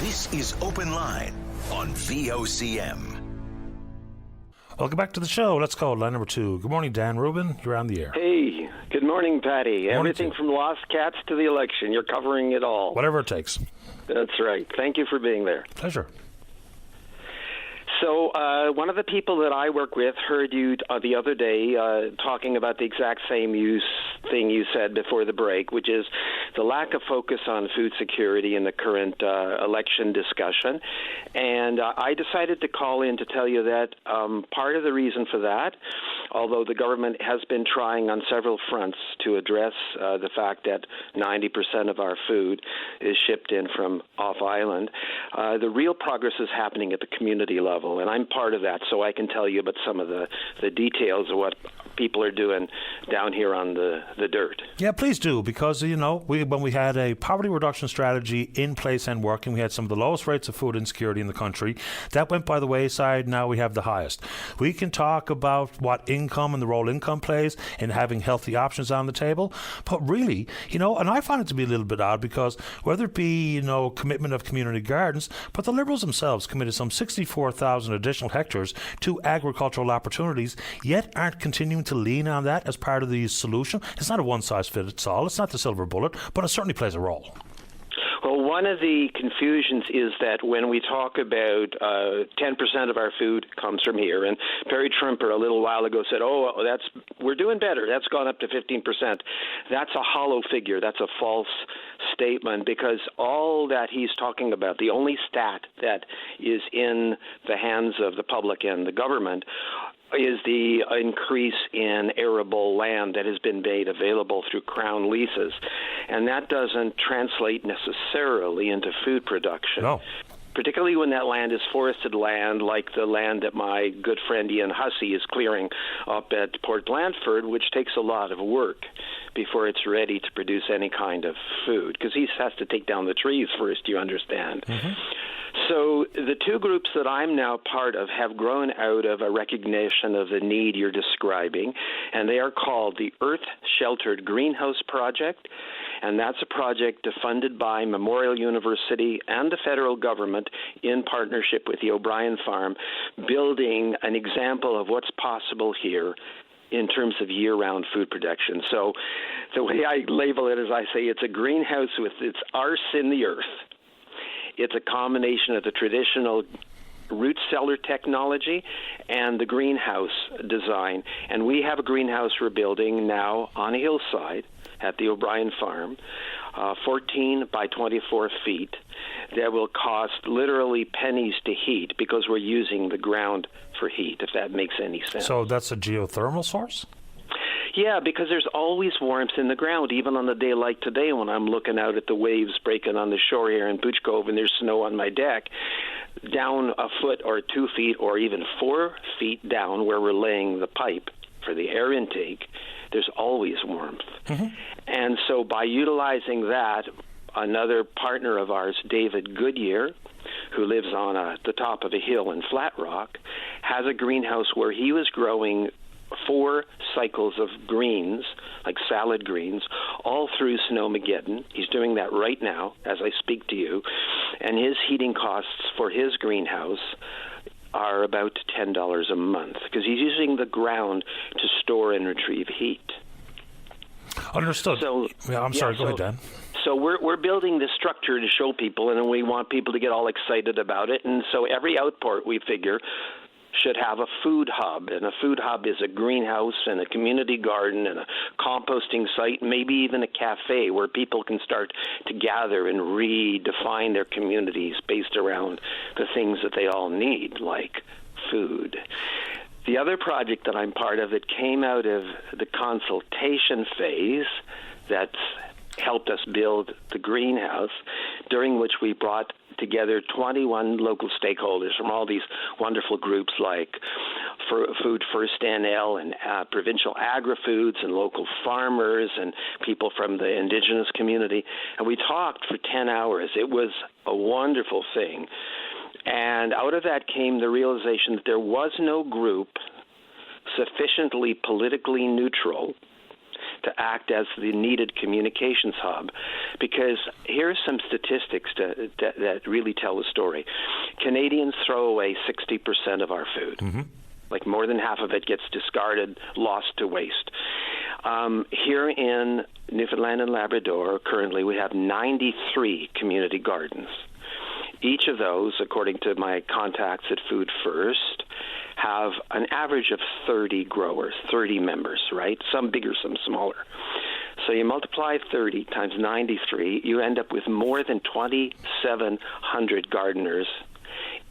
This is Open Line on VOCM. Welcome back to the show. Let's go. Line number 2. Good morning, Dan. Rubin, you're on the air. Hey, good morning, Paddy. Everything from lost cats to the election. You're covering it all. Whatever it takes. That's right. Thank you for being there. Pleasure. So one of the people that I work with heard you the other day talking about the exact same thing you said before the break, which is the lack of focus on food security in the current election discussion. And I decided to call in to tell you that part of the reason for that, although the government has been trying on several fronts to address the fact that 90% of our food is shipped in from off-island, the real progress is happening at the community level. And I'm part of that, so I can tell you about some of the details of what people are doing down here on the dirt. Yeah, please do, because, you know, when we had a poverty reduction strategy in place and working, we had some of the lowest rates of food insecurity in the country. That went by the wayside. Now we have the highest. We can talk about what income and the role income plays in having healthy options on the table, but really, you know, and I find it to be a little bit odd because whether it be, you know, commitment of community gardens, but the Liberals themselves committed some 64,000 additional hectares to agricultural opportunities, yet aren't continuing to lean on that as part of the solution. It's not a one-size-fits-all. It's not the silver bullet, but it certainly plays a role. Well, one of the confusions is that when we talk about 10% of our food comes from here, and Perry Trumper a little while ago said, we're doing better. That's gone up to 15%. That's a hollow figure. That's a false statement, because all that he's talking about, the only stat that is in the hands of the public and the government, is the increase in arable land that has been made available through Crown leases. And that doesn't translate necessarily into food production. No. Particularly when that land is forested land, like the land that my good friend Ian Hussey is clearing up at Port Blandford, which takes a lot of work before it's ready to produce any kind of food, because he has to take down the trees first, you understand. Mm-hmm. So the two groups that I'm now part of have grown out of a recognition of the need you're describing, and they are called the Earth Sheltered Greenhouse Project, and that's a project funded by Memorial University and the federal government in partnership with the O'Brien Farm, building an example of what's possible here in terms of year-round food production. So the way I label it is I say it's a greenhouse with its arse in the earth. It's a combination of the traditional root cellar technology and the greenhouse design. And we have a greenhouse we're building now on a hillside at the O'Brien Farm, 14 by 24 feet, that will cost literally pennies to heat because we're using the ground for heat, if that makes any sense. So that's a geothermal source? Yeah, because there's always warmth in the ground, even on a day like today when I'm looking out at the waves breaking on the shore here in Pooch Cove and there's snow on my deck. Down a foot or 2 feet or even 4 feet down where we're laying the pipe for the air intake, there's always warmth. Mm-hmm. And so by utilizing that, another partner of ours, David Goodyear, who lives on the top of a hill in Flat Rock, has a greenhouse where he was growing 4 cycles of greens, like salad greens, all through Snowmageddon. He's doing that right now as I speak to you. And his heating costs for his greenhouse are about $10 a month because he's using the ground to store and retrieve heat. Understood. So, I'm sorry, go ahead, Dan. So we're building this structure to show people, and we want people to get all excited about it. And so every outport, we figure, should have a food hub, and a food hub is a greenhouse and a community garden and a composting site, maybe even a cafe where people can start to gather and redefine their communities based around the things that they all need, like food. The other project that I'm part of, it came out of the consultation phase that's helped us build the greenhouse, during which we brought together 21 local stakeholders from all these wonderful groups like Food First NL and Provincial Agri-Foods and local farmers and people from the Indigenous community. And we talked for 10 hours. It was a wonderful thing. And out of that came the realization that there was no group sufficiently politically neutral to act as the needed communications hub. Because here's some statistics that really tell the story. Canadians throw away 60% of our food. Mm-hmm. Like more than half of it gets discarded, lost to waste. Here in Newfoundland and Labrador, currently we have 93 community gardens. Each of those, according to my contacts at Food First, have an average of 30 growers, 30 members, right? Some bigger, some smaller. So you multiply 30 times 93, you end up with more than 2,700 gardeners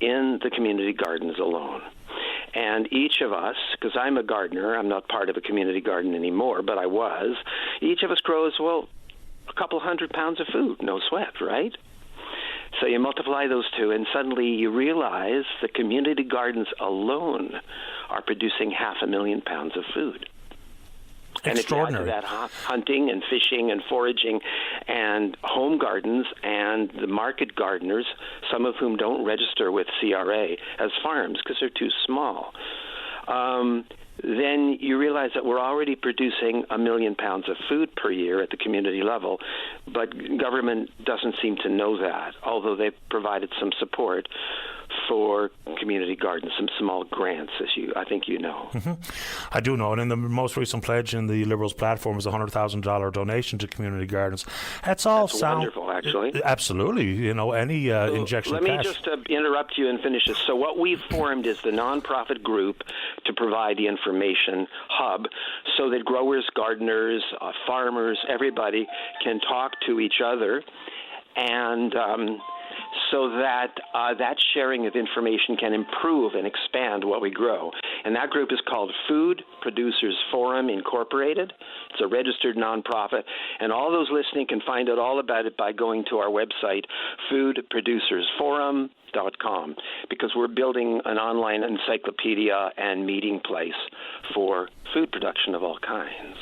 in the community gardens alone. And each of us, because I'm a gardener, I'm not part of a community garden anymore, but I was, each of us grows, well, a couple hundred pounds of food, no sweat, right? So you multiply those two, and suddenly you realize the community gardens alone are producing 500,000 pounds of food. Extraordinary. And if you add to that hunting and fishing and foraging and home gardens and the market gardeners, some of whom don't register with CRA as farms because they're too small, then you realize that we're already producing 1 million pounds of food per year at the community level, but government doesn't seem to know that, although they've provided some support for community gardens, some small grants, as I think you know. Mm-hmm. I do know, and in the most recent pledge in the Liberals platform is a $100,000 donation to community gardens. That's wonderful, actually. Absolutely, any injection of cash. Let me just interrupt you and finish this. So what we've formed is the nonprofit group to provide the information hub so that growers, gardeners, farmers, everybody can talk to each other, and so that that sharing of information can improve and expand what we grow. And that group is called Food Producers Forum Incorporated. It's a registered nonprofit, and all those listening can find out all about it by going to our website, foodproducersforum.com, because we're building an online encyclopedia and meeting place for food production of all kinds.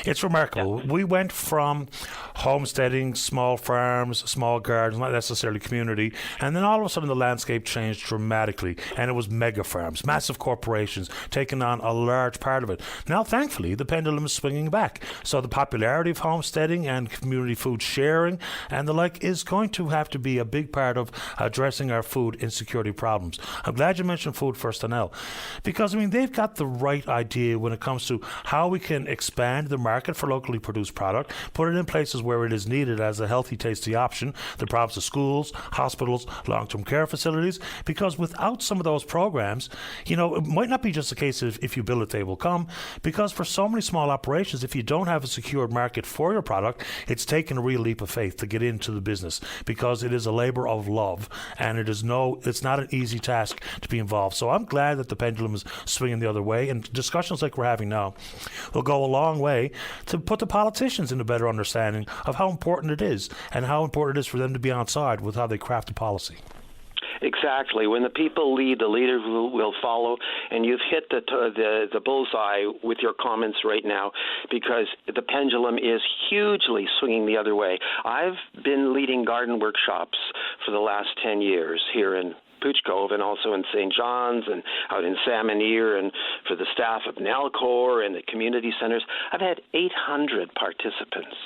It's remarkable. Yeah. We went from homesteading, small farms, small gardens, not necessarily community, and then all of a sudden the landscape changed dramatically, and it was mega farms, massive corporations taking on a large part of it. Now, thankfully, the pendulum is swinging back. So the popularity of homesteading and community food sharing and the like is going to have to be a big part of addressing our food insecurity problems. I'm glad you mentioned Food First NL, because, they've got the right idea when it comes to how we can expand the market for locally produced product, put it in places where it is needed as a healthy, tasty option, the problems of schools, hospitals, long-term care facilities, because without some of those programs, it might not be just a case of if you build it, they will come, because for so many small operations, if you don't have a secured market for your product, it's taken a real leap of faith to get into the business, because it is a labor of love, and it's not an easy task to be involved. So I'm glad that the pendulum is swinging the other way, and discussions like we're having now will go a long way to put the politicians in a better understanding of how important it is and how important it is for them to be on side with how they craft a policy. Exactly. When the people lead, the leaders will follow, and you've hit the bullseye with your comments right now, because the pendulum is hugely swinging the other way. I've been leading garden workshops for the last 10 years here in Pooch Cove and also in St. John's and out in Salmoneer, and for the staff of Nalcor and the community centers. I've had 800 participants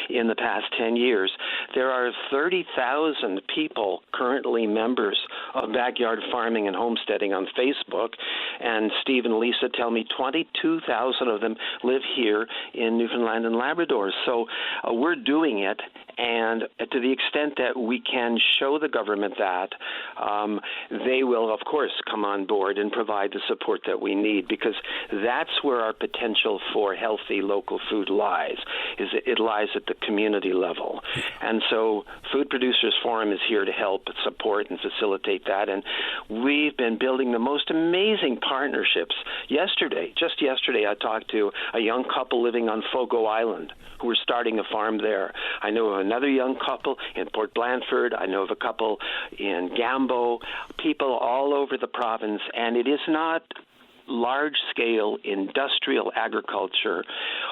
in the past 10 years. There are 30,000 people currently members of Backyard Farming and Homesteading on Facebook, and Steve and Lisa tell me 22,000 of them live here in Newfoundland and Labrador. So we're doing it, and to the extent that we can show the government that, they will, of course, come on board and provide the support that we need, because that's where our potential for healthy local food lies. It lies at the community level. And so Food Producers Forum is here to help support and facilitate that. And we've been building the most amazing partnerships. Just yesterday, I talked to a young couple living on Fogo Island who are starting a farm there. I know of another young couple in Port Blandford. I know of a couple in Gambo, people all over the province. And it is not large-scale industrial agriculture,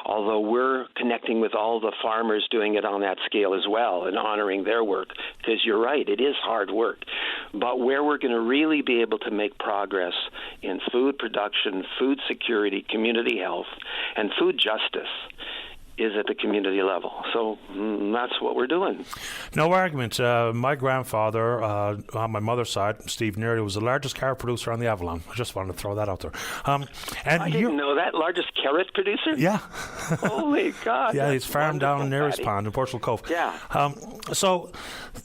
although we're connecting with all the farmers doing it on that scale as well and honoring their work, because you're right, it is hard work. But where we're going to really be able to make progress in food production, food security, community health, and food justice is at the community level. So that's what we're doing. No argument. My grandfather, on my mother's side, Steve Neary, was the largest carrot producer on the Avalon. I just wanted to throw that out there. And I didn't know that. Largest carrot producer? Yeah. Holy God. Yeah, he's farmed down in Neary's Paddy. Pond in Portugal Cove. Yeah. So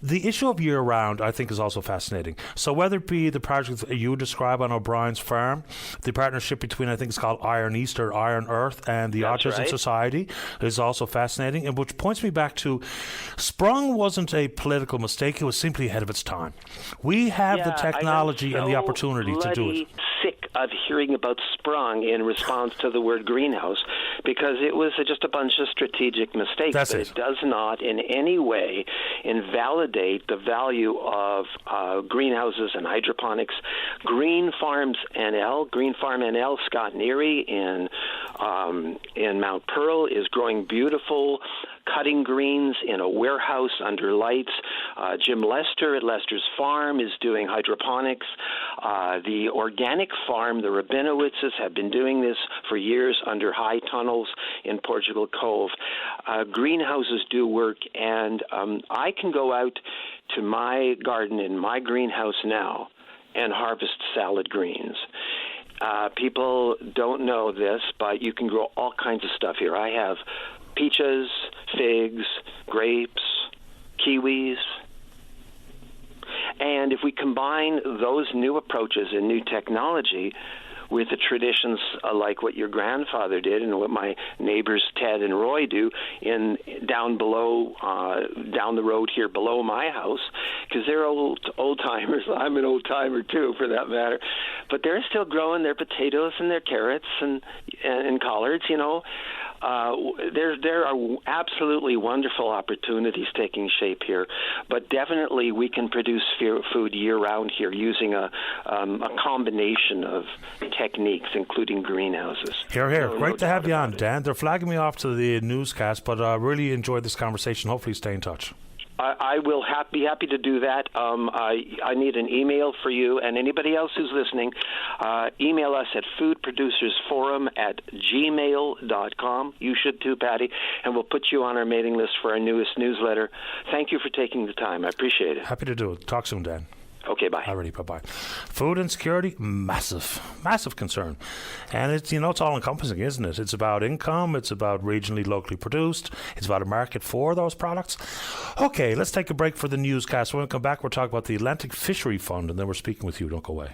the issue of year-round, I think, is also fascinating. So whether it be the project you describe on O'Brien's farm, the partnership between, I think it's called Iron East or Iron Earth, and the That's Autism right. Society is also fascinating, and which points me back to Sprung wasn't a political mistake, it was simply ahead of its time. We have the technology and the opportunity to do it. Sick of hearing about Sprung in response to the word greenhouse, because it was just a bunch of strategic mistakes. That's but it. It does not in any way invalidate the value of greenhouses and hydroponics. Green Farm NL, Scott Neary in Mount Pearl is growing beautiful cutting greens in a warehouse under lights. Jim Lester at Lester's Farm is doing hydroponics. The organic farm, the Rabinowitzes, have been doing this for years under high tunnels in Portugal Cove. Greenhouses do work, and I can go out to my garden in my greenhouse now and harvest salad greens. People don't know this, but you can grow all kinds of stuff here. I have peaches, figs, grapes, kiwis. And if we combine those new approaches and new technology with the traditions like what your grandfather did and what my neighbors Ted and Roy do down the road here below my house, because they're old timers. I'm an old timer too, for that matter. But they're still growing their potatoes and their carrots and collards, you know. There are absolutely wonderful opportunities taking shape here, but definitely we can produce food year-round here using a combination of techniques, including greenhouses. Here, here. No Great to have you on, about it. Dan. They're flagging me off to the newscast, but I really enjoyed this conversation. Hopefully stay in touch. I will be happy to do that. I need an email for you and anybody else who's listening. Email us at foodproducersforum@gmail.com. You should too, Patty, and we'll put you on our mailing list for our newest newsletter. Thank you for taking the time. I appreciate it. Happy to do it. Talk soon, Dan. Okay, bye. Alrighty, bye-bye. Food insecurity, massive concern. And it's, it's all encompassing, isn't it? It's about income, it's about regionally, locally produced, it's about a market for those products. Okay, let's take a break for the newscast. When we come back, we'll talk about the Atlantic Fishery Fund, and then we're speaking with you. Don't go away.